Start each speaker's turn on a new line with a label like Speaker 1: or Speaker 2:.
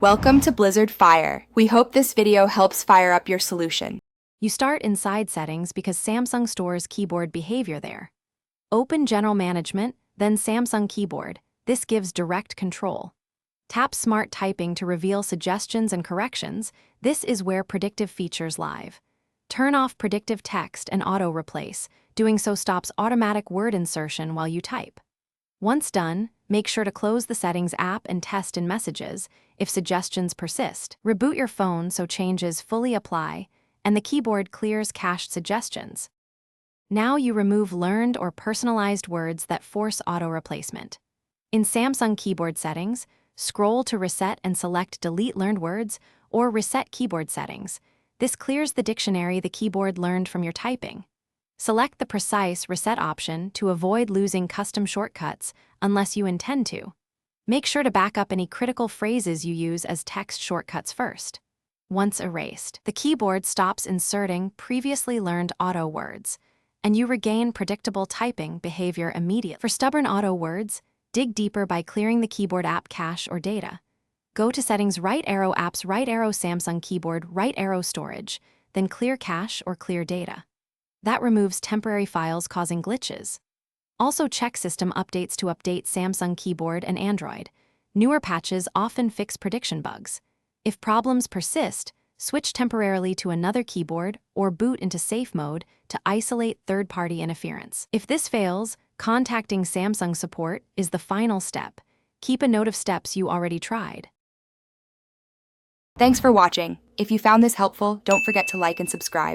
Speaker 1: Welcome to Blizzard Fire. We hope this video helps fire up your solution.
Speaker 2: You start inside Settings because Samsung stores keyboard behavior there. Open General Management, then Samsung Keyboard. This gives direct control. Tap Smart Typing to reveal suggestions and corrections. This is where predictive features live. Turn off predictive text and auto-replace. Doing so stops automatic word insertion while you type. Once done, make sure to close the Settings app and test in Messages if suggestions persist. Reboot your phone so changes fully apply, and the keyboard clears cached suggestions. Now you remove learned or personalized words that force auto-replacement. In Samsung Keyboard Settings, scroll to Reset and select Delete Learned Words or Reset Keyboard Settings. This clears the dictionary the keyboard learned from your typing. Select the precise reset option to avoid losing custom shortcuts unless you intend to. Make sure to back up any critical phrases you use as text shortcuts first. Once erased, the keyboard stops inserting previously learned auto words, and you regain predictable typing behavior immediately. For stubborn auto words, dig deeper by clearing the keyboard app cache or data. Go to Settings, right arrow Apps, right arrow Samsung Keyboard, right arrow Storage, then Clear Cache or Clear Data. That removes temporary files causing glitches. Also check system updates to update Samsung Keyboard and Android. Newer patches often fix prediction bugs. If problems persist, switch temporarily to another keyboard or boot into safe mode to isolate third-party interference. If this fails, contacting Samsung support is the final step. Keep a note of steps you already tried.
Speaker 1: Thanks for watching. If you found this helpful, don't forget to like and subscribe.